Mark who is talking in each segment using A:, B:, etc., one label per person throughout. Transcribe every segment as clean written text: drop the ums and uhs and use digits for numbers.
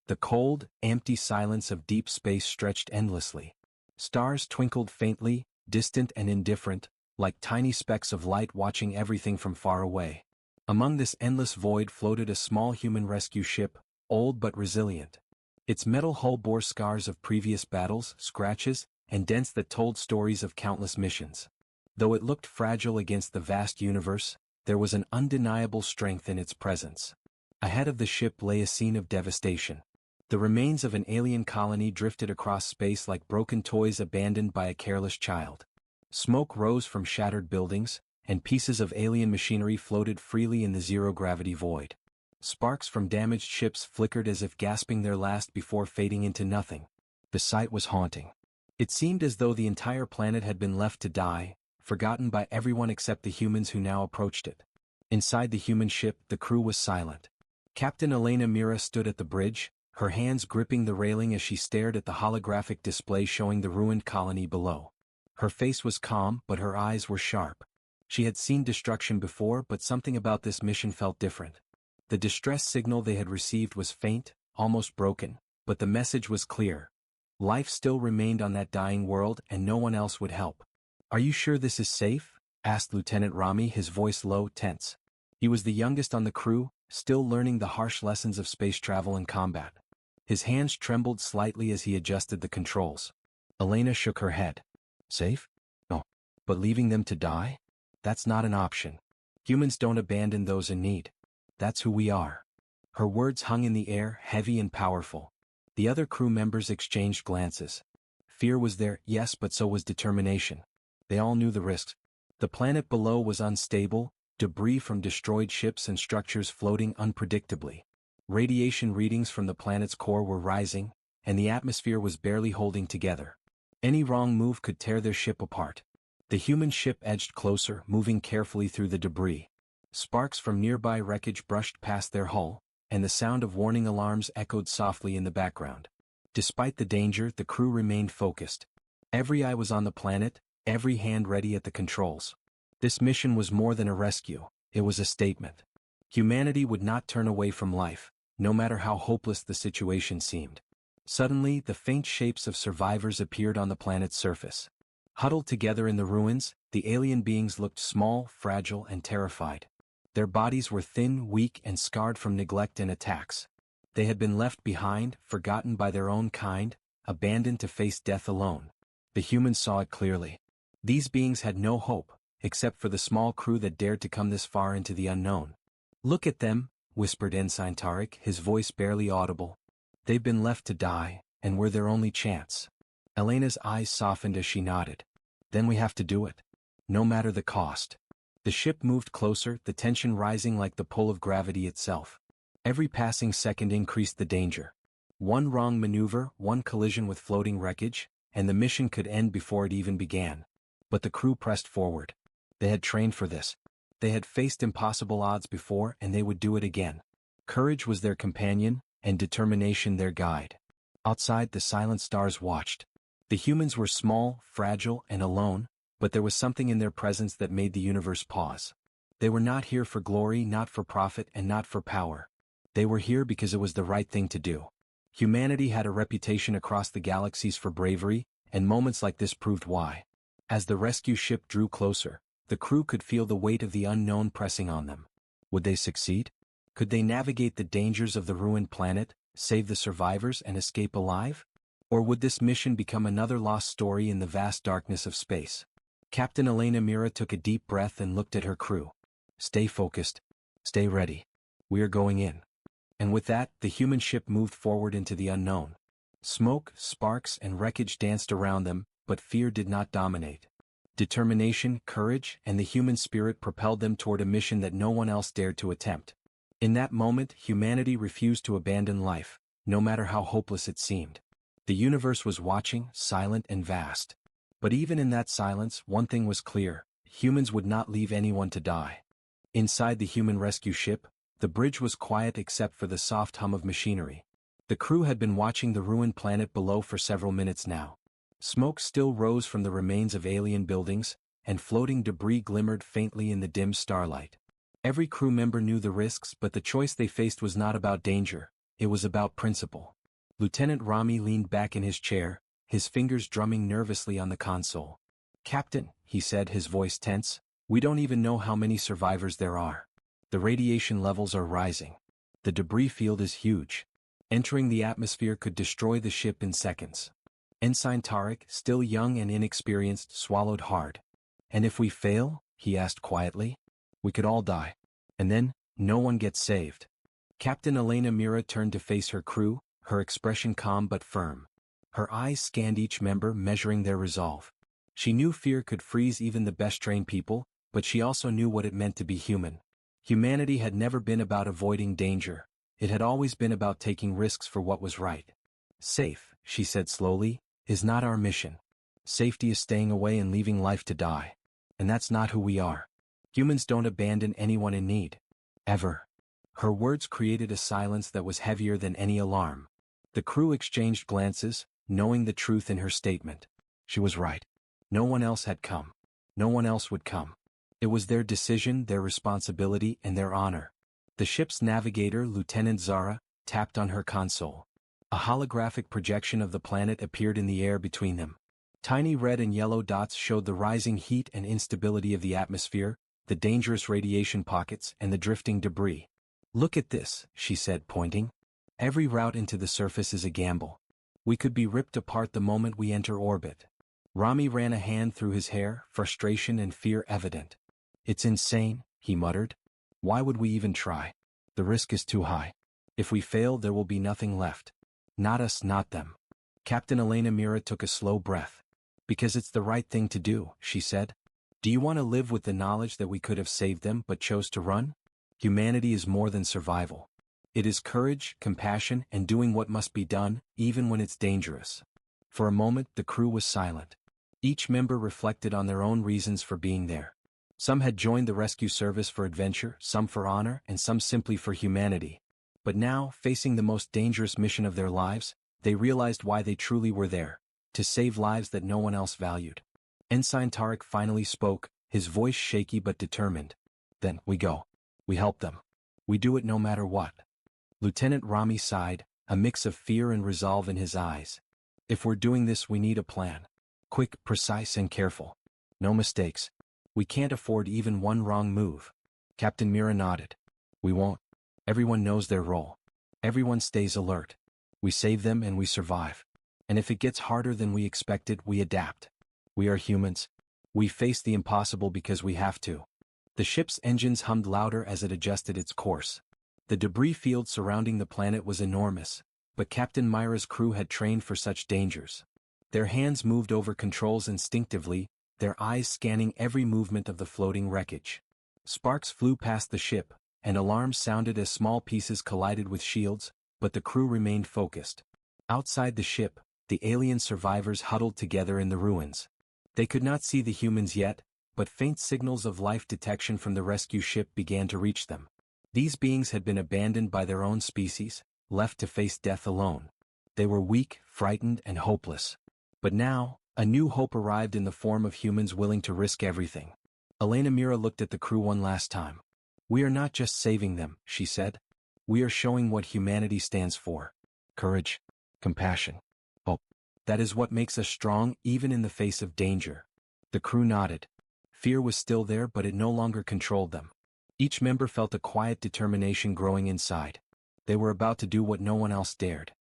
A: The cold, empty silence of deep space stretched endlessly. Stars twinkled faintly, distant and indifferent, like tiny specks of light watching everything from far away. Among this endless void floated a small human rescue ship, old but resilient. Its metal hull bore scars of previous battles, scratches, and dents that told stories of countless missions. Though it looked fragile against the vast universe, there was an undeniable strength in its presence. Ahead of the ship lay a scene of devastation. The remains of an alien colony drifted across space like broken toys abandoned by a careless child. Smoke rose from shattered buildings, and pieces of alien machinery floated freely in the zero-gravity void. Sparks from damaged ships flickered as if gasping their last before fading into nothing. The sight was haunting. It seemed as though the entire planet had been left to die, forgotten by everyone except the humans who now approached it. Inside the human ship, the crew was silent. Captain Elena Mira stood at the bridge, her hands gripping the railing as she stared at the holographic display showing the ruined colony below. Her face was calm, but her eyes were sharp. She had seen destruction before, but something about this mission felt different. The distress signal they had received was faint, almost broken, but the message was clear. Life still remained on that dying world and no one else would help. "Are you sure this is safe?" asked Lieutenant Rami, his voice low, tense. He was the youngest on the crew, still learning the harsh lessons of space travel and combat. His hands trembled slightly as he adjusted the controls. Elena shook her head. "Safe? No. But leaving them to die? That's not an option. Humans don't abandon those in need. That's who we are." Her words hung in the air, heavy and powerful. The other crew members exchanged glances. Fear was there, yes, but so was determination. They all knew the risks. The planet below was unstable, debris from destroyed ships and structures floating unpredictably. Radiation readings from the planet's core were rising, and the atmosphere was barely holding together. Any wrong move could tear their ship apart. The human ship edged closer, moving carefully through the debris. Sparks from nearby wreckage brushed past their hull, and the sound of warning alarms echoed softly in the background. Despite the danger, the crew remained focused. Every eye was on the planet, every hand ready at the controls. This mission was more than a rescue, it was a statement. Humanity would not turn away from life, no matter how hopeless the situation seemed. Suddenly, the faint shapes of survivors appeared on the planet's surface. Huddled together in the ruins, the alien beings looked small, fragile, and terrified. Their bodies were thin, weak, and scarred from neglect and attacks. They had been left behind, forgotten by their own kind, abandoned to face death alone. The humans saw it clearly. These beings had no hope, except for the small crew that dared to come this far into the unknown. "Look at them," whispered Ensign Tarek, his voice barely audible. "They've been left to die, and we're their only chance." Elena's eyes softened as she nodded. "Then we have to do it. No matter the cost." The ship moved closer, the tension rising like the pull of gravity itself. Every passing second increased the danger. One wrong maneuver, one collision with floating wreckage, and the mission could end before it even began. But the crew pressed forward. They had trained for this. They had faced impossible odds before, and they would do it again. Courage was their companion, and determination their guide. Outside, the silent stars watched. The humans were small, fragile, and alone, but there was something in their presence that made the universe pause. They were not here for glory, not for profit, and not for power. They were here because it was the right thing to do. Humanity had a reputation across the galaxies for bravery, and moments like this proved why. As the rescue ship drew closer, the crew could feel the weight of the unknown pressing on them. Would they succeed? Could they navigate the dangers of the ruined planet, save the survivors, and escape alive? Or would this mission become another lost story in the vast darkness of space? Captain Elena Mira took a deep breath and looked at her crew. "Stay focused. Stay ready. We are going in." And with that, the human ship moved forward into the unknown. Smoke, sparks, and wreckage danced around them, but fear did not dominate. Determination, courage, and the human spirit propelled them toward a mission that no one else dared to attempt. In that moment, humanity refused to abandon life, no matter how hopeless it seemed. The universe was watching, silent and vast. But even in that silence, one thing was clear: humans would not leave anyone to die. Inside the human rescue ship, the bridge was quiet except for the soft hum of machinery. The crew had been watching the ruined planet below for several minutes now. Smoke still rose from the remains of alien buildings, and floating debris glimmered faintly in the dim starlight. Every crew member knew the risks, but the choice they faced was not about danger, it was about principle. Lieutenant Rami leaned back in his chair, his fingers drumming nervously on the console. "Captain," he said, his voice tense, "we don't even know how many survivors there are. The radiation levels are rising. The debris field is huge. Entering the atmosphere could destroy the ship in seconds." Ensign Tarek, still young and inexperienced, swallowed hard. "And if we fail?" he asked quietly. "We could all die. And then, no one gets saved." Captain Elena Mira turned to face her crew, her expression calm but firm. Her eyes scanned each member, measuring their resolve. She knew fear could freeze even the best-trained people, but she also knew what it meant to be human. Humanity had never been about avoiding danger. It had always been about taking risks for what was right. "Safe," she said slowly, "is not our mission. Safety is staying away and leaving life to die. And that's not who we are. Humans don't abandon anyone in need. Ever." Her words created a silence that was heavier than any alarm. The crew exchanged glances, knowing the truth in her statement. She was right. No one else had come. No one else would come. It was their decision, their responsibility, and their honor. The ship's navigator, Lieutenant Zara, tapped on her console. A holographic projection of the planet appeared in the air between them. Tiny red and yellow dots showed the rising heat and instability of the atmosphere, the dangerous radiation pockets, and the drifting debris. "Look at this," she said, pointing. "Every route into the surface is a gamble. We could be ripped apart the moment we enter orbit." Rami ran a hand through his hair, frustration and fear evident. "It's insane," he muttered. "Why would we even try? The risk is too high. If we fail, there will be nothing left. Not us, not them." Captain Elena Mira took a slow breath. "Because it's the right thing to do," she said. "Do you want to live with the knowledge that we could have saved them but chose to run? Humanity is more than survival. It is courage, compassion, and doing what must be done, even when it's dangerous." For a moment, the crew was silent. Each member reflected on their own reasons for being there. Some had joined the rescue service for adventure, some for honor, and some simply for humanity. But now, facing the most dangerous mission of their lives, they realized why they truly were there: to save lives that no one else valued. Ensign Tarek finally spoke, his voice shaky but determined. "Then, we go. We help them. We do it no matter what." Lieutenant Rami sighed, a mix of fear and resolve in his eyes. "If we're doing this, we need a plan. Quick, precise, and careful. No mistakes. We can't afford even one wrong move." Captain Mira nodded. "We won't. Everyone knows their role. Everyone stays alert. We save them and we survive. And if it gets harder than we expected, we adapt. We are humans. We face the impossible because we have to." The ship's engines hummed louder as it adjusted its course. The debris field surrounding the planet was enormous, but Captain Myra's crew had trained for such dangers. Their hands moved over controls instinctively, their eyes scanning every movement of the floating wreckage. Sparks flew past the ship, and alarms sounded as small pieces collided with shields, but the crew remained focused. Outside the ship, the alien survivors huddled together in the ruins. They could not see the humans yet, but faint signals of life detection from the rescue ship began to reach them. These beings had been abandoned by their own species, left to face death alone. They were weak, frightened, and hopeless. But now, a new hope arrived in the form of humans willing to risk everything. Elena Mira looked at the crew one last time. "We are not just saving them," she said. "We are showing what humanity stands for. Courage, compassion, hope. That is what makes us strong even in the face of danger." The crew nodded. Fear was still there, but it no longer controlled them. Each member felt a quiet determination growing inside. They were about to do what no one else dared.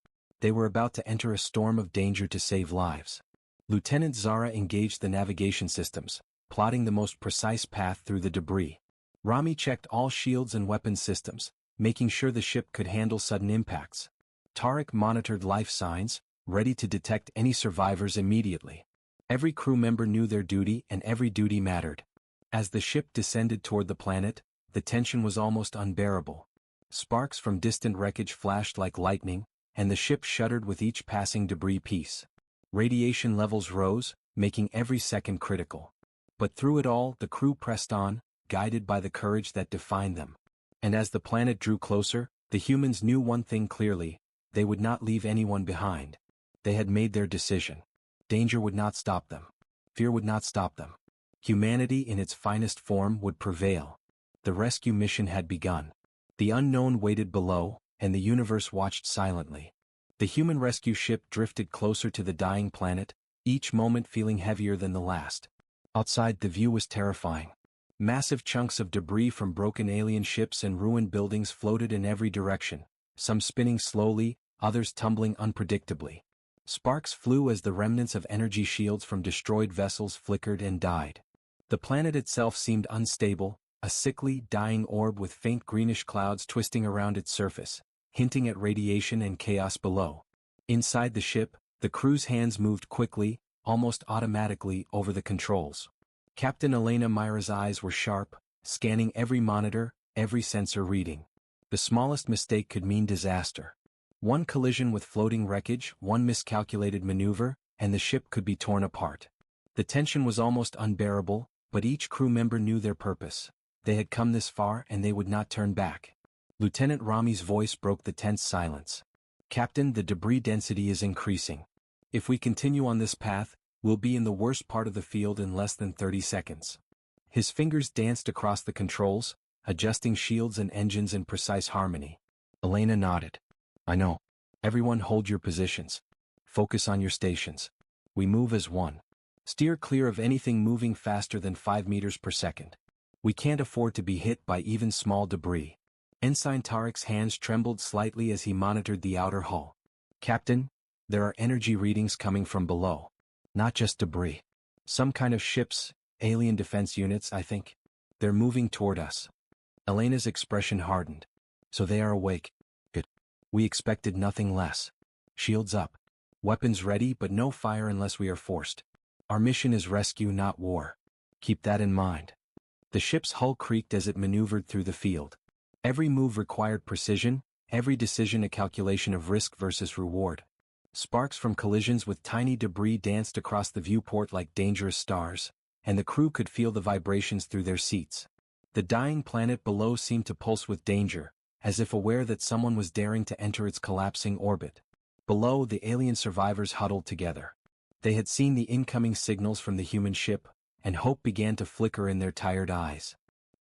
A: They were about to enter a storm of danger to save lives. Lieutenant Zara engaged the navigation systems, plotting the most precise path through the debris. Rami checked all shields and weapons systems, making sure the ship could handle sudden impacts. Tarek monitored life signs, ready to detect any survivors immediately. Every crew member knew their duty, and every duty mattered. As the ship descended toward the planet, the tension was almost unbearable. Sparks from distant wreckage flashed like lightning, and the ship shuddered with each passing debris piece. Radiation levels rose, making every second critical. But through it all, the crew pressed on, guided by the courage that defined them. And as the planet drew closer, the humans knew one thing clearly: they would not leave anyone behind. They had made their decision. Danger would not stop them. Fear would not stop them. Humanity in its finest form would prevail. The rescue mission had begun. The unknown waited below, and the universe watched silently. The human rescue ship drifted closer to the dying planet, each moment feeling heavier than the last. Outside, the view was terrifying. Massive chunks of debris from broken alien ships and ruined buildings floated in every direction, some spinning slowly, others tumbling unpredictably. Sparks flew as the remnants of energy shields from destroyed vessels flickered and died. The planet itself seemed unstable, a sickly, dying orb with faint greenish clouds twisting around its surface, hinting at radiation and chaos below. Inside the ship, the crew's hands moved quickly, almost automatically, over the controls. Captain Elena Myra's eyes were sharp, scanning every monitor, every sensor reading. The smallest mistake could mean disaster. One collision with floating wreckage, one miscalculated maneuver, and the ship could be torn apart. The tension was almost unbearable, but each crew member knew their purpose. They had come this far and they would not turn back. Lieutenant Rami's voice broke the tense silence. "Captain, the debris density is increasing. If we continue on this path, we'll be in the worst part of the field in less than 30 seconds. His fingers danced across the controls, adjusting shields and engines in precise harmony. Elena nodded. "I know. Everyone hold your positions. Focus on your stations. We move as one. Steer clear of anything moving faster than 5 meters per second. We can't afford to be hit by even small debris." Ensign Tarek's hands trembled slightly as he monitored the outer hull. "Captain, there are energy readings coming from below. Not just debris. Some kind of ships, alien defense units, I think. They're moving toward us." Elena's expression hardened. "So they are awake. Good. We expected nothing less. Shields up. Weapons ready, but no fire unless we are forced. Our mission is rescue, not war. Keep that in mind." The ship's hull creaked as it maneuvered through the field. Every move required precision, every decision a calculation of risk versus reward. Sparks from collisions with tiny debris danced across the viewport like dangerous stars, and the crew could feel the vibrations through their seats. The dying planet below seemed to pulse with danger, as if aware that someone was daring to enter its collapsing orbit. Below, the alien survivors huddled together. They had seen the incoming signals from the human ship, and hope began to flicker in their tired eyes.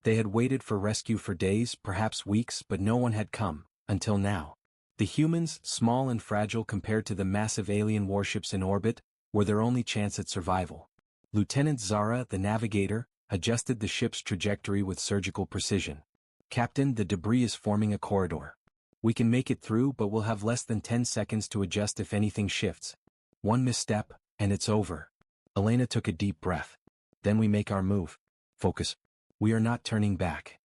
A: They had waited for rescue for days, perhaps weeks, but no one had come, until now. The humans, small and fragile compared to the massive alien warships in orbit, were their only chance at survival. Lieutenant Zara, the navigator, adjusted the ship's trajectory with surgical precision. "Captain, the debris is forming a corridor. We can make it through, but we'll have less than 10 seconds to adjust if anything shifts. One misstep, and it's over." Elena took a deep breath. "Then we make our move. Focus. We are not turning back."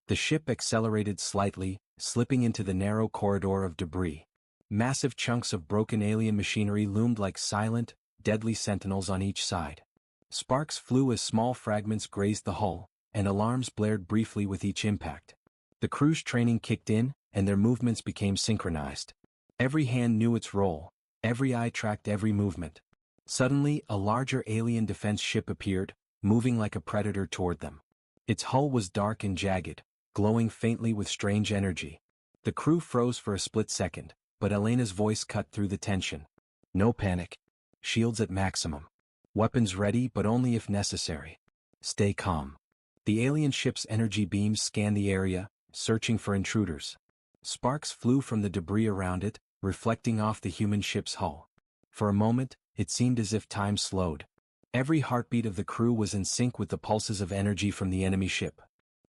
A: The ship accelerated slightly, slipping into the narrow corridor of debris. Massive chunks of broken alien machinery loomed like silent, deadly sentinels on each side. Sparks flew as small fragments grazed the hull, and alarms blared briefly with each impact. The crew's training kicked in, and their movements became synchronized. Every hand knew its role, every eye tracked every movement. Suddenly, a larger alien defense ship appeared, moving like a predator toward them. Its hull was dark and jagged, glowing faintly with strange energy. The crew froze for a split second, but Elena's voice cut through the tension. "No panic. Shields at maximum. Weapons ready, but only if necessary. Stay calm." The alien ship's energy beams scanned the area, searching for intruders. Sparks flew from the debris around it, reflecting off the human ship's hull. For a moment, it seemed as if time slowed. Every heartbeat of the crew was in sync with the pulses of energy from the enemy ship.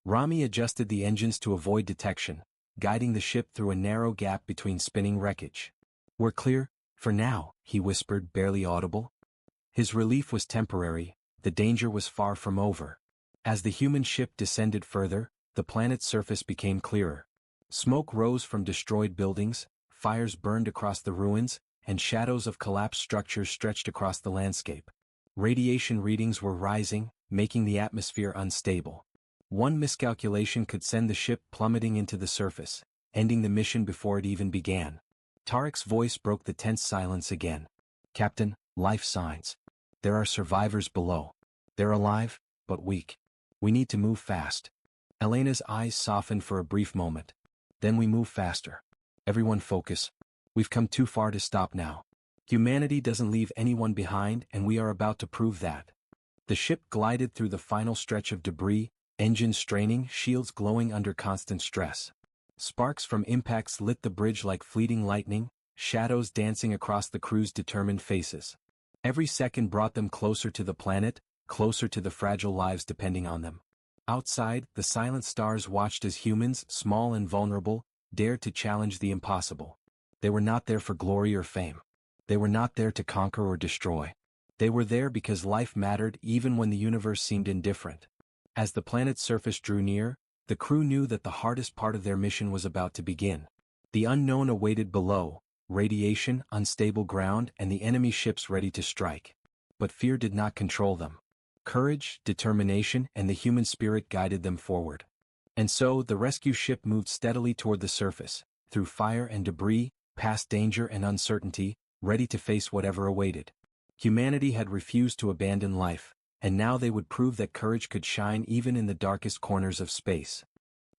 A: Rami adjusted the engines to avoid detection, guiding the ship through a narrow gap between spinning wreckage. "We're clear, for now," he whispered, barely audible. His relief was temporary, the danger was far from over. As the human ship descended further, the planet's surface became clearer. Smoke rose from destroyed buildings, fires burned across the ruins, and shadows of collapsed structures stretched across the landscape. Radiation readings were rising, making the atmosphere unstable. One miscalculation could send the ship plummeting into the surface, ending the mission before it even began. Tarek's voice broke the tense silence again. "Captain, life signs. There are survivors below. They're alive, but weak. We need to move fast." Elena's eyes softened for a brief moment. "Then we move faster. Everyone focus. We've come too far to stop now. Humanity doesn't leave anyone behind, and we are about to prove that." The ship glided through the final stretch of debris, engines straining, shields glowing under constant stress. Sparks from impacts lit the bridge like fleeting lightning, shadows dancing across the crew's determined faces. Every second brought them closer to the planet, closer to the fragile lives depending on them. Outside, the silent stars watched as humans, small and vulnerable, dared to challenge the impossible. They were not there for glory or fame. They were not there to conquer or destroy. They were there because life mattered even when the universe seemed indifferent. As the planet's surface drew near, the crew knew that the hardest part of their mission was about to begin. The unknown awaited below, radiation, unstable ground, and the enemy ships ready to strike. But fear did not control them. Courage, determination, and the human spirit guided them forward. And so, the rescue ship moved steadily toward the surface, through fire and debris, past danger and uncertainty, ready to face whatever awaited. Humanity had refused to abandon life, and now they would prove that courage could shine even in the darkest corners of space.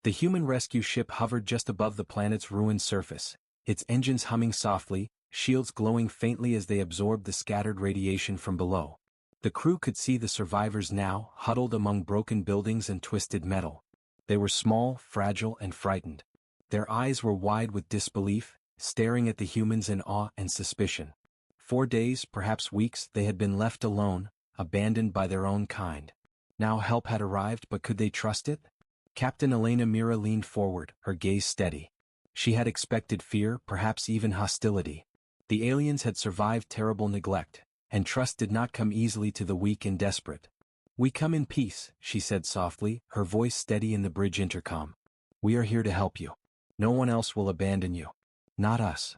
A: The human rescue ship hovered just above the planet's ruined surface, its engines humming softly, shields glowing faintly as they absorbed the scattered radiation from below. The crew could see the survivors now, huddled among broken buildings and twisted metal. They were small, fragile, and frightened. Their eyes were wide with disbelief, staring at the humans in awe and suspicion. 4 days, perhaps weeks, they had been left alone, abandoned by their own kind. Now help had arrived, but could they trust it? Captain Elena Mira leaned forward, her gaze steady. She had expected fear, perhaps even hostility. The aliens had survived terrible neglect, and trust did not come easily to the weak and desperate. "We come in peace," she said softly, her voice steady in the bridge intercom. "We are here to help you. No one else will abandon you. Not us."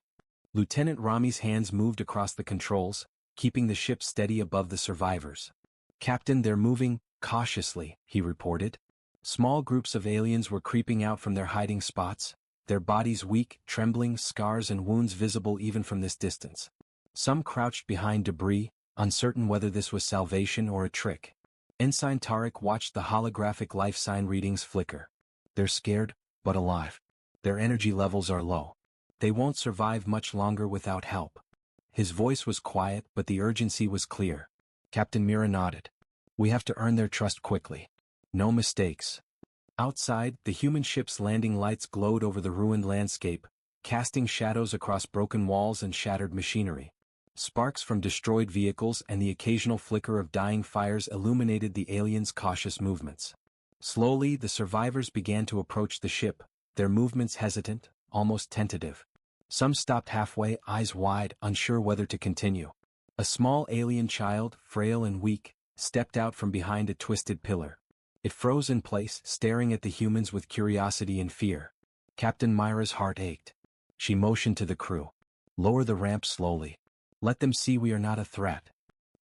A: Lieutenant Rami's hands moved across the controls, keeping the ship steady above the survivors. "Captain, they're moving, cautiously," he reported. Small groups of aliens were creeping out from their hiding spots, their bodies weak, trembling, scars and wounds visible even from this distance. Some crouched behind debris, uncertain whether this was salvation or a trick. Ensign Tarek watched the holographic life sign readings flicker. "They're scared, but alive. Their energy levels are low. They won't survive much longer without help." His voice was quiet, but the urgency was clear. Captain Mira nodded. "We have to earn their trust quickly. No mistakes." Outside, the human ship's landing lights glowed over the ruined landscape, casting shadows across broken walls and shattered machinery. Sparks from destroyed vehicles and the occasional flicker of dying fires illuminated the aliens' cautious movements. Slowly, the survivors began to approach the ship, their movements hesitant, almost tentative. Some stopped halfway, eyes wide, unsure whether to continue. A small alien child, frail and weak, stepped out from behind a twisted pillar. It froze in place, staring at the humans with curiosity and fear. Captain Myra's heart ached. She motioned to the crew. "Lower the ramp slowly. Let them see we are not a threat."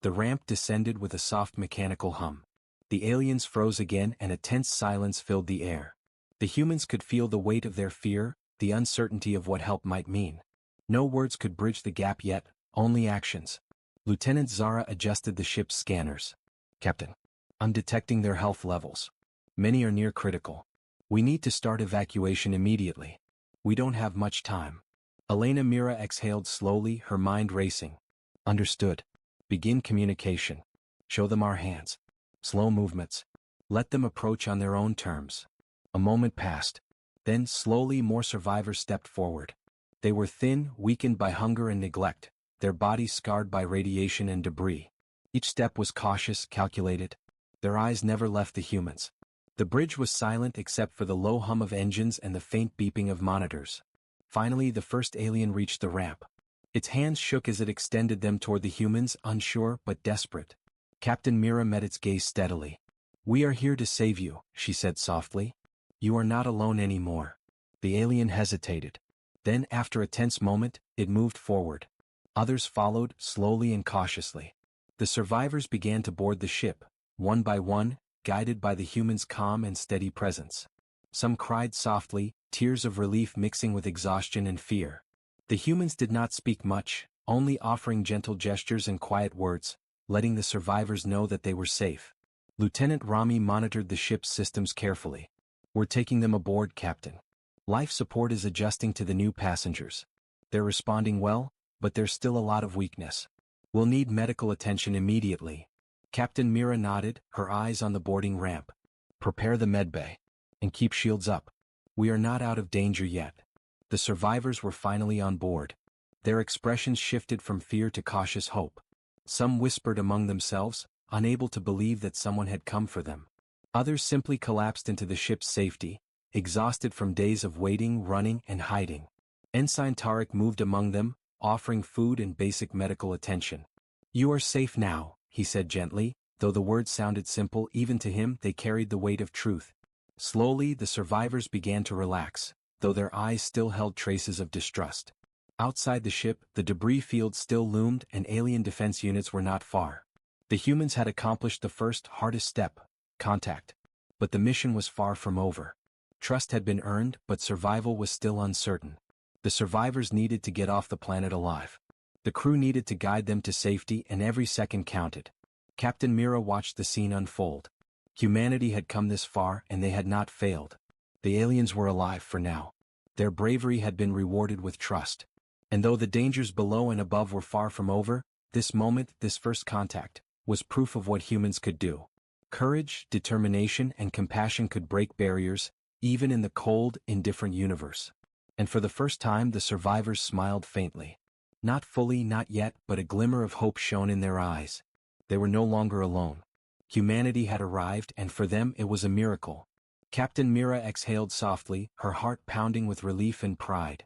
A: The ramp descended with a soft mechanical hum. The aliens froze again and a tense silence filled the air. The humans could feel the weight of their fear, the uncertainty of what help might mean. No words could bridge the gap yet, only actions. Lieutenant Zara adjusted the ship's scanners. "Captain, I'm detecting their health levels. Many are near critical. We need to start evacuation immediately. We don't have much time." Elena Mira exhaled slowly, her mind racing. "Understood. Begin communication. Show them our hands. Slow movements. Let them approach on their own terms." A moment passed. Then, slowly, more survivors stepped forward. They were thin, weakened by hunger and neglect, their bodies scarred by radiation and debris. Each step was cautious, calculated. Their eyes never left the humans. The bridge was silent except for the low hum of engines and the faint beeping of monitors. Finally, the first alien reached the ramp. Its hands shook as it extended them toward the humans, unsure but desperate. Captain Mira met its gaze steadily. "We are here to save you," she said softly. "You are not alone anymore." The alien hesitated. Then, after a tense moment, it moved forward. Others followed, slowly and cautiously. The survivors began to board the ship, one by one, guided by the humans' calm and steady presence. Some cried softly, tears of relief mixing with exhaustion and fear. The humans did not speak much, only offering gentle gestures and quiet words, letting the survivors know that they were safe. Lieutenant Rami monitored the ship's systems carefully. "We're taking them aboard, Captain. Life support is adjusting to the new passengers. They're responding well, but there's still a lot of weakness. We'll need medical attention immediately." Captain Mira nodded, her eyes on the boarding ramp. "Prepare the medbay. And keep shields up. We are not out of danger yet." The survivors were finally on board. Their expressions shifted from fear to cautious hope. Some whispered among themselves, unable to believe that someone had come for them. Others simply collapsed into the ship's safety, exhausted from days of waiting, running, and hiding. Ensign Tarek moved among them, offering food and basic medical attention. "You are safe now," he said gently, though the words sounded simple even to him, they carried the weight of truth. Slowly, the survivors began to relax, though their eyes still held traces of distrust. Outside the ship, the debris field still loomed and alien defense units were not far. The humans had accomplished the first, hardest step, contact. But the mission was far from over. Trust had been earned, but survival was still uncertain. The survivors needed to get off the planet alive. The crew needed to guide them to safety, and every second counted. Captain Mira watched the scene unfold. Humanity had come this far and they had not failed. The aliens were alive for now. Their bravery had been rewarded with trust. And though the dangers below and above were far from over, this moment, this first contact, was proof of what humans could do. Courage, determination, and compassion could break barriers, even in the cold, indifferent universe. And for the first time the survivors smiled faintly. Not fully, not yet, but a glimmer of hope shone in their eyes. They were no longer alone. Humanity had arrived, and for them it was a miracle. Captain Mira exhaled softly, her heart pounding with relief and pride.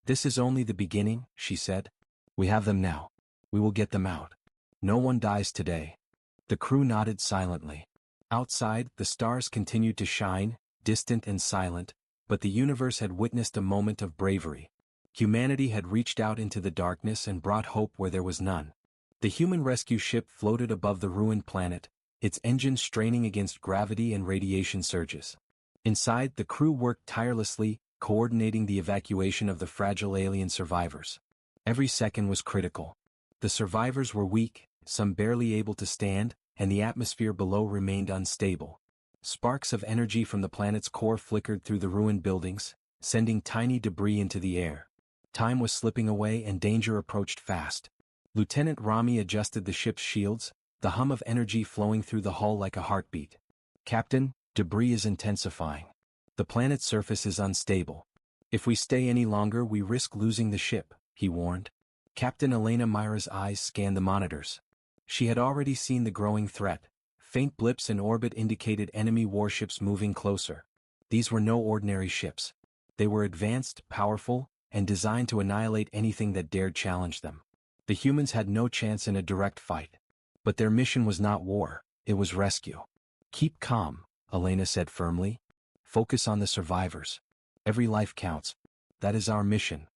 A: "This is only the beginning," she said. "We have them now. We will get them out. No one dies today." The crew nodded silently. Outside, the stars continued to shine, distant and silent, but the universe had witnessed a moment of bravery. Humanity had reached out into the darkness and brought hope where there was none. The human rescue ship floated above the ruined planet, its engines straining against gravity and radiation surges. Inside, the crew worked tirelessly, coordinating the evacuation of the fragile alien survivors. Every second was critical. The survivors were weak, some barely able to stand, and the atmosphere below remained unstable. Sparks of energy from the planet's core flickered through the ruined buildings, sending tiny debris into the air. Time was slipping away and danger approached fast. Lieutenant Rami adjusted the ship's shields, the hum of energy flowing through the hull like a heartbeat. "Captain, debris is intensifying. The planet's surface is unstable. If we stay any longer we risk losing the ship," he warned. Captain Elena Myra's eyes scanned the monitors. She had already seen the growing threat. Faint blips in orbit indicated enemy warships moving closer. These were no ordinary ships. They were advanced, powerful, and designed to annihilate anything that dared challenge them. The humans had no chance in a direct fight. But their mission was not war, it was rescue. "Keep calm," Elena said firmly. "Focus on the survivors. Every life counts. That is our mission."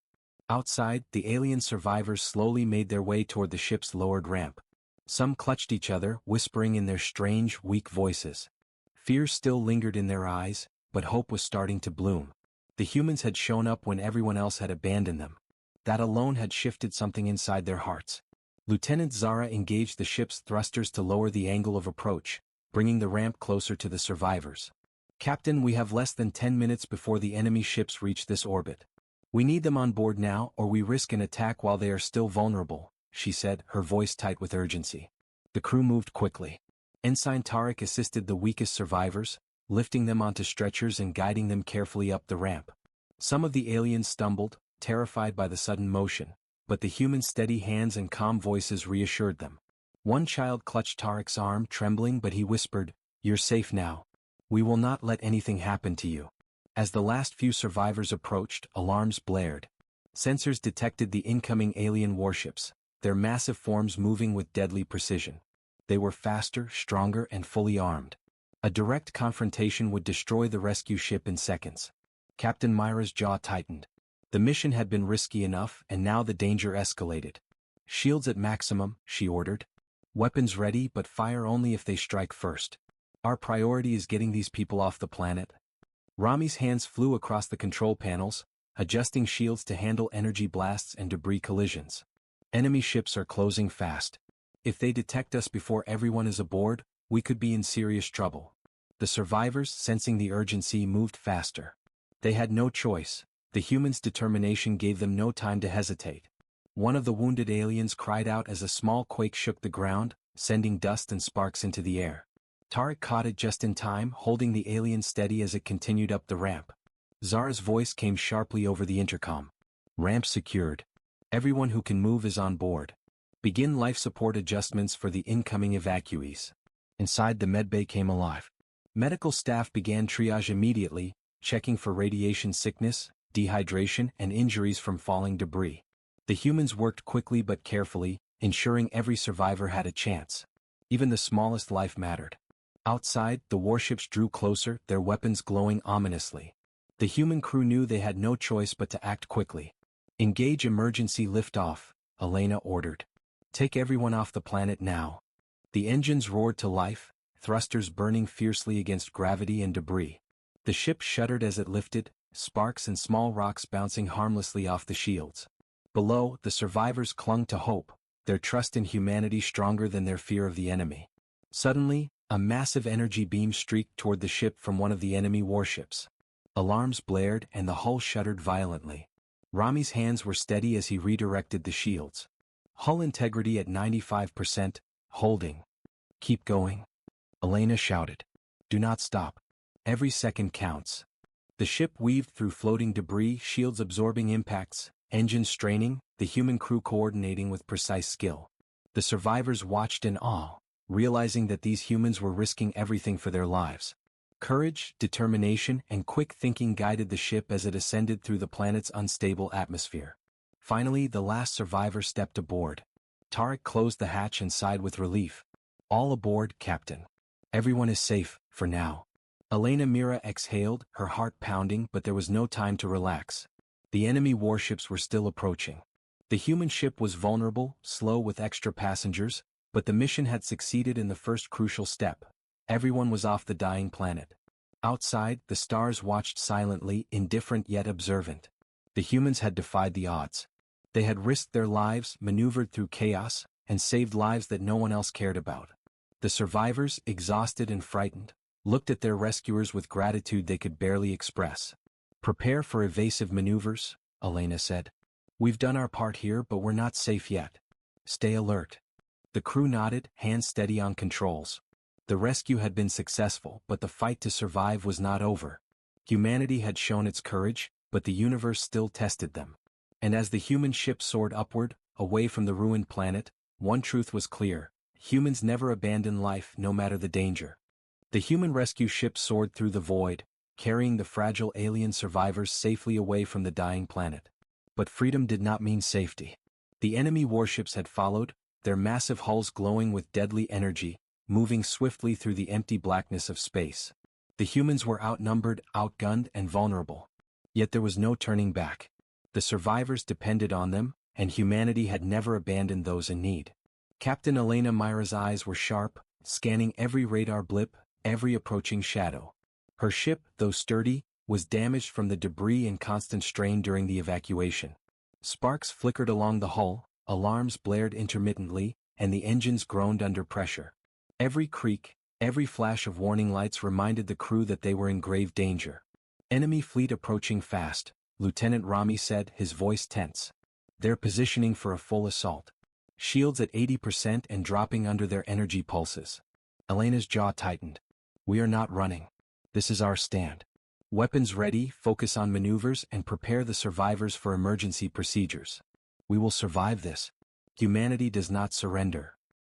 A: Outside, the alien survivors slowly made their way toward the ship's lowered ramp. Some clutched each other, whispering in their strange, weak voices. Fear still lingered in their eyes, but hope was starting to bloom. The humans had shown up when everyone else had abandoned them. That alone had shifted something inside their hearts. Lieutenant Zara engaged the ship's thrusters to lower the angle of approach, bringing the ramp closer to the survivors. "Captain, we have less than 10 minutes before the enemy ships reach this orbit. We need them on board now or we risk an attack while they are still vulnerable," she said, her voice tight with urgency. The crew moved quickly. Ensign Tarek assisted the weakest survivors, lifting them onto stretchers and guiding them carefully up the ramp. Some of the aliens stumbled, terrified by the sudden motion, but the humans' steady hands and calm voices reassured them. One child clutched Tarek's arm, trembling, but he whispered, "You're safe now. We will not let anything happen to you." As the last few survivors approached, alarms blared. Sensors detected the incoming alien warships, their massive forms moving with deadly precision. They were faster, stronger, and fully armed. A direct confrontation would destroy the rescue ship in seconds. Captain Myra's jaw tightened. The mission had been risky enough, and now the danger escalated. "Shields at maximum," she ordered. "Weapons ready, but fire only if they strike first. Our priority is getting these people off the planet." Rami's hands flew across the control panels, adjusting shields to handle energy blasts and debris collisions. "Enemy ships are closing fast. If they detect us before everyone is aboard, we could be in serious trouble." The survivors, sensing the urgency, moved faster. They had no choice. The humans' determination gave them no time to hesitate. One of the wounded aliens cried out as a small quake shook the ground, sending dust and sparks into the air. Tarek caught it just in time, holding the alien steady as it continued up the ramp. Zara's voice came sharply over the intercom. "Ramp secured. Everyone who can move is on board. Begin life support adjustments for the incoming evacuees. Inside, the medbay came alive. Medical staff began triage immediately, checking for radiation sickness, dehydration, and injuries from falling debris. The humans worked quickly but carefully, ensuring every survivor had a chance. Even the smallest life mattered. Outside, the warships drew closer, their weapons glowing ominously. The human crew knew they had no choice but to act quickly. Engage emergency liftoff, Elena ordered. Take everyone off the planet now. The engines roared to life, thrusters burning fiercely against gravity and debris. The ship shuddered as it lifted, sparks and small rocks bouncing harmlessly off the shields. Below, the survivors clung to hope, their trust in humanity stronger than their fear of the enemy. Suddenly, a massive energy beam streaked toward the ship from one of the enemy warships. Alarms blared and the hull shuddered violently. Rami's hands were steady as he redirected the shields. Hull integrity at 95%, holding. Keep going. Elena shouted. Do not stop. Every second counts. The ship weaved through floating debris, shields absorbing impacts, engines straining, the human crew coordinating with precise skill. The survivors watched in awe, realizing that these humans were risking everything for their lives. Courage, determination, and quick thinking guided the ship as it ascended through the planet's unstable atmosphere. Finally, the last survivor stepped aboard. Tarek closed the hatch and sighed with relief. All aboard, Captain. Everyone is safe, for now. Elena Mira exhaled, her heart pounding, but there was no time to relax. The enemy warships were still approaching. The human ship was vulnerable, slow with extra passengers, but the mission had succeeded in the first crucial step. Everyone was off the dying planet. Outside, the stars watched silently, indifferent yet observant. The humans had defied the odds. They had risked their lives, maneuvered through chaos, and saved lives that no one else cared about. The survivors, exhausted and frightened, looked at their rescuers with gratitude they could barely express. Prepare for evasive maneuvers, Elena said. We've done our part here, but we're not safe yet. Stay alert. The crew nodded, hands steady on controls. The rescue had been successful, but the fight to survive was not over. Humanity had shown its courage, but the universe still tested them. And as the human ship soared upward, away from the ruined planet, one truth was clear. Humans never abandon life, no matter the danger. The human rescue ship soared through the void, carrying the fragile alien survivors safely away from the dying planet. But freedom did not mean safety. The enemy warships had followed, their massive hulls glowing with deadly energy, moving swiftly through the empty blackness of space. The humans were outnumbered, outgunned, and vulnerable. Yet there was no turning back. The survivors depended on them, and humanity had never abandoned those in need. Captain Elena Myra's eyes were sharp, scanning every radar blip, every approaching shadow. Her ship, though sturdy, was damaged from the debris and constant strain during the evacuation. Sparks flickered along the hull, alarms blared intermittently, and the engines groaned under pressure. Every creak, every flash of warning lights reminded the crew that they were in grave danger. Enemy fleet approaching fast, Lieutenant Rami said, his voice tense. They're positioning for a full assault. Shields at 80% and dropping under their energy pulses. Elena's jaw tightened. We are not running. This is our stand. Weapons ready, focus on maneuvers, and prepare the survivors for emergency procedures. We will survive this. Humanity does not surrender.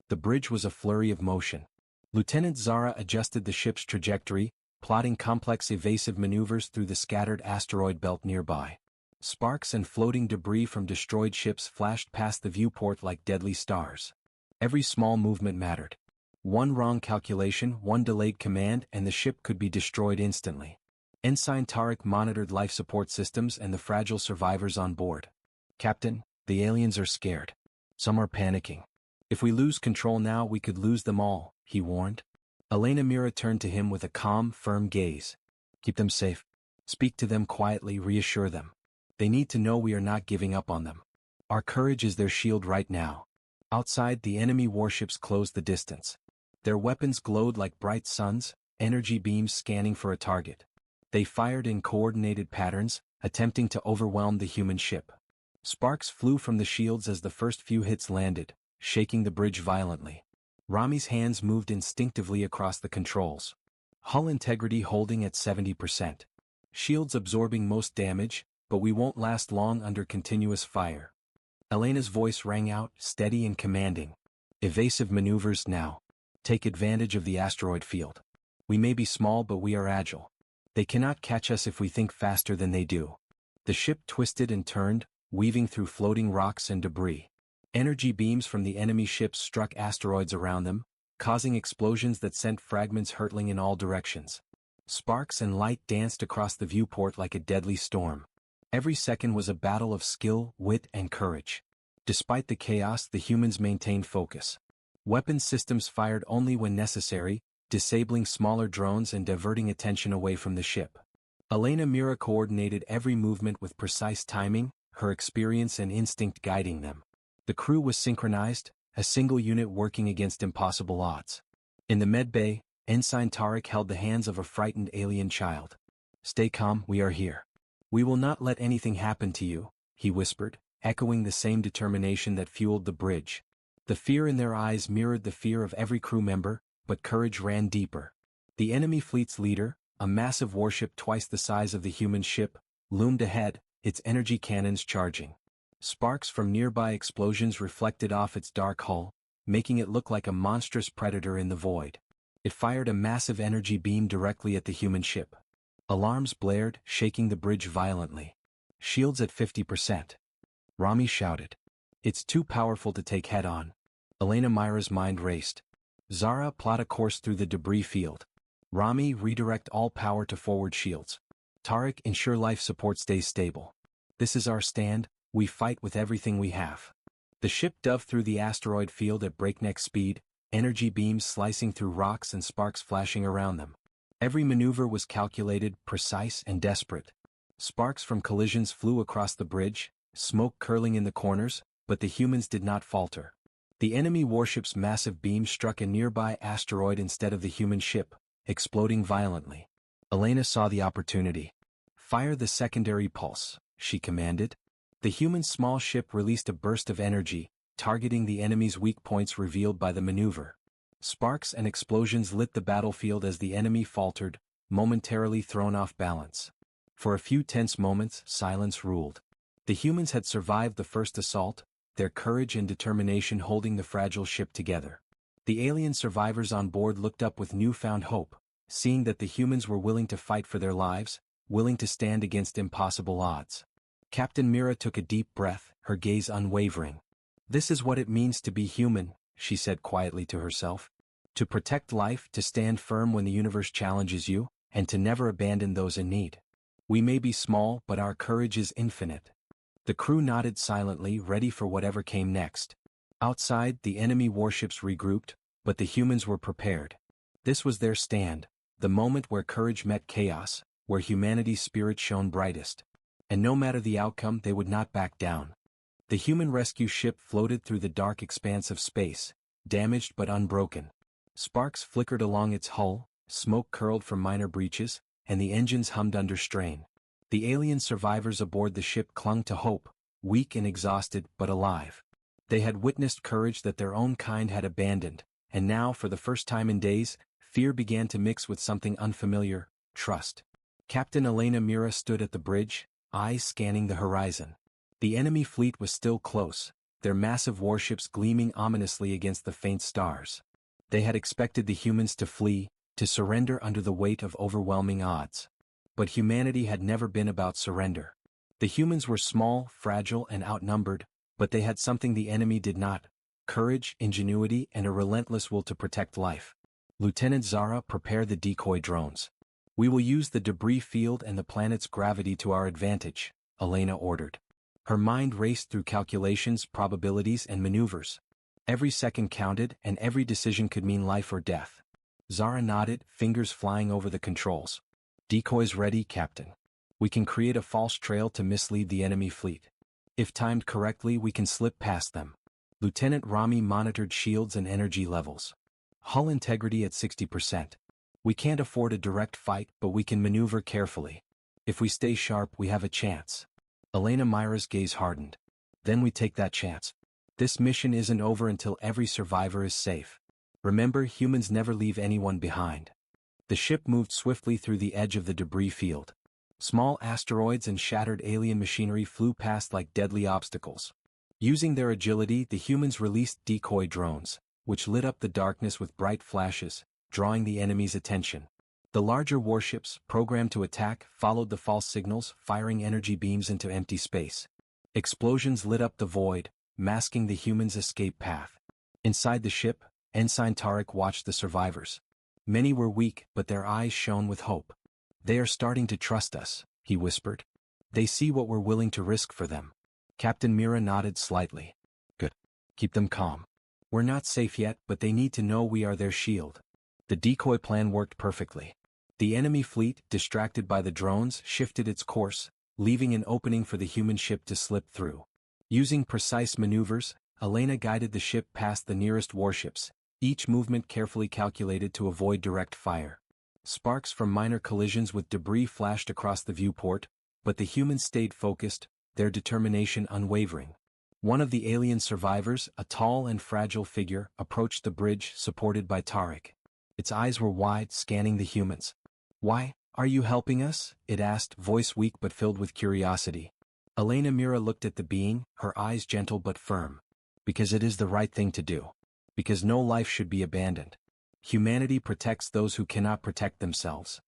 A: The bridge was a flurry of motion. Lieutenant Zara adjusted the ship's trajectory, plotting complex evasive maneuvers through the scattered asteroid belt nearby. Sparks and floating debris from destroyed ships flashed past the viewport like deadly stars. Every small movement mattered. One wrong calculation, one delayed command, and the ship could be destroyed instantly. Ensign Tarek monitored life support systems and the fragile survivors on board. Captain, the aliens are scared. Some are panicking. If we lose control now, we could lose them all, he warned. Elena Mira turned to him with a calm, firm gaze. Keep them safe. Speak to them quietly, reassure them. They need to know we are not giving up on them. Our courage is their shield right now. Outside, the enemy warships closed the distance. Their weapons glowed like bright suns, energy beams scanning for a target. They fired in coordinated patterns, attempting to overwhelm the human ship. Sparks flew from the shields as the first few hits landed, shaking the bridge violently. Rami's hands moved instinctively across the controls. Hull integrity holding at 70%. Shields absorbing most damage, but we won't last long under continuous fire. Elena's voice rang out, steady and commanding. Evasive maneuvers now. Take advantage of the asteroid field. We may be small but we are agile. They cannot catch us if we think faster than they do. The ship twisted and turned, weaving through floating rocks and debris. Energy beams from the enemy ships struck asteroids around them, causing explosions that sent fragments hurtling in all directions. Sparks and light danced across the viewport like a deadly storm. Every second was a battle of skill, wit, and courage. Despite the chaos, the humans maintained focus. Weapon systems fired only when necessary, disabling smaller drones and diverting attention away from the ship. Elena Mira coordinated every movement with precise timing, her experience and instinct guiding them. The crew was synchronized, a single unit working against impossible odds. In the medbay, Ensign Tarek held the hands of a frightened alien child. "Stay calm, we are here. We will not let anything happen to you," he whispered, echoing the same determination that fueled the bridge. The fear in their eyes mirrored the fear of every crew member, but courage ran deeper. The enemy fleet's leader, a massive warship twice the size of the human ship, loomed ahead, its energy cannons charging. Sparks from nearby explosions reflected off its dark hull, making it look like a monstrous predator in the void. It fired a massive energy beam directly at the human ship. Alarms blared, shaking the bridge violently. "Shields at 50%. Rami shouted. "It's too powerful to take head-on." Elena Myra's mind raced. "Zara, plot a course through the debris field. Rami, redirect all power to forward shields. Tarek, ensure life support stays stable. This is our stand, we fight with everything we have." The ship dove through the asteroid field at breakneck speed, energy beams slicing through rocks and sparks flashing around them. Every maneuver was calculated, precise, and desperate. Sparks from collisions flew across the bridge, smoke curling in the corners, but the humans did not falter. The enemy warship's massive beam struck a nearby asteroid instead of the human ship, exploding violently. Elena saw the opportunity. "Fire the secondary pulse," she commanded. The human small ship released a burst of energy, targeting the enemy's weak points revealed by the maneuver. Sparks and explosions lit the battlefield as the enemy faltered, momentarily thrown off balance. For a few tense moments, silence ruled. The humans had survived the first assault, their courage and determination holding the fragile ship together. The alien survivors on board looked up with newfound hope, seeing that the humans were willing to fight for their lives, willing to stand against impossible odds. Captain Mira took a deep breath, her gaze unwavering. "This is what it means to be human," she said quietly to herself. "To protect life, to stand firm when the universe challenges you, and to never abandon those in need. We may be small, but our courage is infinite." The crew nodded silently, ready for whatever came next. Outside, the enemy warships regrouped, but the humans were prepared. This was their stand, the moment where courage met chaos, where humanity's spirit shone brightest. And no matter the outcome, they would not back down. The human rescue ship floated through the dark expanse of space, damaged but unbroken. Sparks flickered along its hull, smoke curled from minor breaches, and the engines hummed under strain. The alien survivors aboard the ship clung to hope, weak and exhausted but alive. They had witnessed courage that their own kind had abandoned, and now, for the first time in days, fear began to mix with something unfamiliar: trust. Captain Elena Mira stood at the bridge, eyes scanning the horizon. The enemy fleet was still close, their massive warships gleaming ominously against the faint stars. They had expected the humans to flee, to surrender under the weight of overwhelming odds. But humanity had never been about surrender. The humans were small, fragile, and outnumbered, but they had something the enemy did not: courage, ingenuity, and a relentless will to protect life. "Lieutenant Zara, prepare the decoy drones. We will use the debris field and the planet's gravity to our advantage," Elena ordered. Her mind raced through calculations, probabilities, and maneuvers. Every second counted, and every decision could mean life or death. Zara nodded, fingers flying over the controls. "Decoys ready, Captain. We can create a false trail to mislead the enemy fleet. If timed correctly, we can slip past them." Lieutenant Rami monitored shields and energy levels. "Hull integrity at 60%. We can't afford a direct fight, but we can maneuver carefully. If we stay sharp, we have a chance." Elena Myra's gaze hardened. "Then we take that chance. This mission isn't over until every survivor is safe. Remember, humans never leave anyone behind." The ship moved swiftly through the edge of the debris field. Small asteroids and shattered alien machinery flew past like deadly obstacles. Using their agility, the humans released decoy drones, which lit up the darkness with bright flashes, drawing the enemy's attention. The larger warships, programmed to attack, followed the false signals, firing energy beams into empty space. Explosions lit up the void, masking the humans' escape path. Inside the ship, Ensign Tarek watched the survivors. Many were weak, but their eyes shone with hope. "They are starting to trust us," he whispered. "They see what we're willing to risk for them." Captain Mira nodded slightly. "Good. Keep them calm. We're not safe yet, but they need to know we are their shield." The decoy plan worked perfectly. The enemy fleet, distracted by the drones, shifted its course, leaving an opening for the human ship to slip through. Using precise maneuvers, Elena guided the ship past the nearest warships, each movement carefully calculated to avoid direct fire. Sparks from minor collisions with debris flashed across the viewport, but the humans stayed focused, their determination unwavering. One of the alien survivors, a tall and fragile figure, approached the bridge, supported by Tarek. Its eyes were wide, scanning the humans. "Why are you helping us?" it asked, voice weak but filled with curiosity. Elena Mira looked at the being, her eyes gentle but firm. "Because it is the right thing to do. Because no life should be abandoned. Humanity protects those who cannot protect themselves."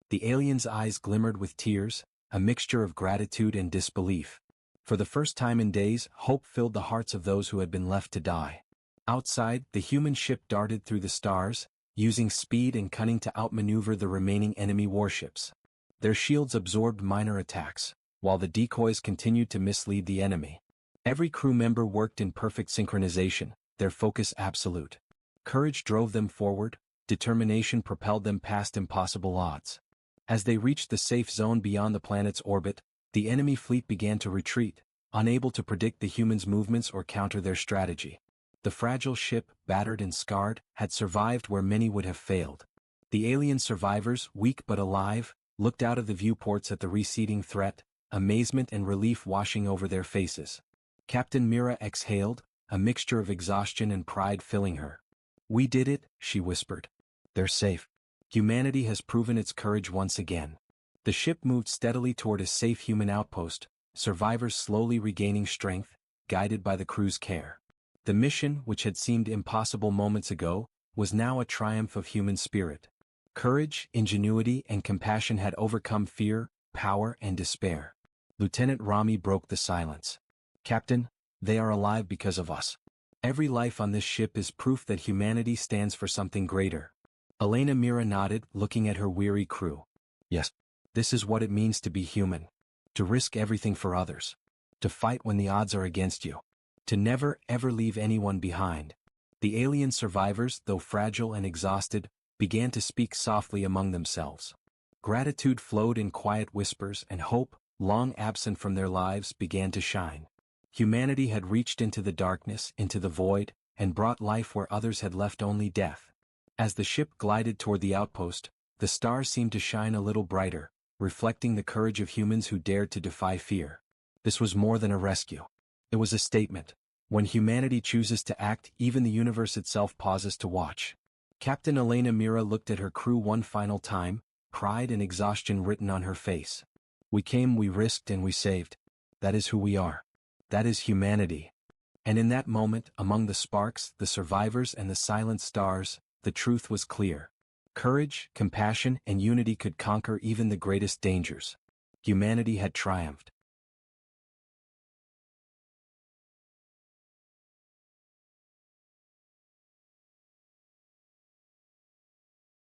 A: The alien's eyes glimmered with tears, a mixture of gratitude and disbelief. For the first time in days, hope filled the hearts of those who had been left to die. Outside, the human ship darted through the stars, using speed and cunning to outmaneuver the remaining enemy warships. Their shields absorbed minor attacks, while the decoys continued to mislead the enemy. Every crew member worked in perfect synchronization, their focus absolute. Courage drove them forward, determination propelled them past impossible odds. As they reached the safe zone beyond the planet's orbit, the enemy fleet began to retreat, unable to predict the humans' movements or counter their strategy. The fragile ship, battered and scarred, had survived where many would have failed. The alien survivors, weak but alive, looked out of the viewports at the receding threat, amazement and relief washing over their faces. Captain Mira exhaled, a mixture of exhaustion and pride filling her. "We did it," she whispered. "They're safe. Humanity has proven its courage once again." The ship moved steadily toward a safe human outpost, survivors slowly regaining strength, guided by the crew's care. The mission, which had seemed impossible moments ago, was now a triumph of human spirit. Courage, ingenuity, and compassion had overcome fear, power, and despair. Lieutenant Rami broke the silence. "Captain, they are alive because of us. Every life on this ship is proof that humanity stands for something greater." Elena Mira nodded, looking at her weary crew. "Yes, this is what it means to be human. To risk everything for others. To fight when the odds are against you. To never, ever leave anyone behind." The alien survivors, though fragile and exhausted, began to speak softly among themselves. Gratitude flowed in quiet whispers, and hope, long absent from their lives, began to shine. Humanity had reached into the darkness, into the void, and brought life where others had left only death. As the ship glided toward the outpost, the stars seemed to shine a little brighter, reflecting the courage of humans who dared to defy fear. This was more than a rescue. It was a statement. When humanity chooses to act, even the universe itself pauses to watch. Captain Elena Mira looked at her crew one final time, pride and exhaustion written on her face. "We came, we risked, and we saved. That is who we are. That is humanity." And in that moment, among the sparks, the survivors, and the silent stars, the truth was clear. Courage, compassion, and unity could conquer even the greatest dangers. Humanity had triumphed.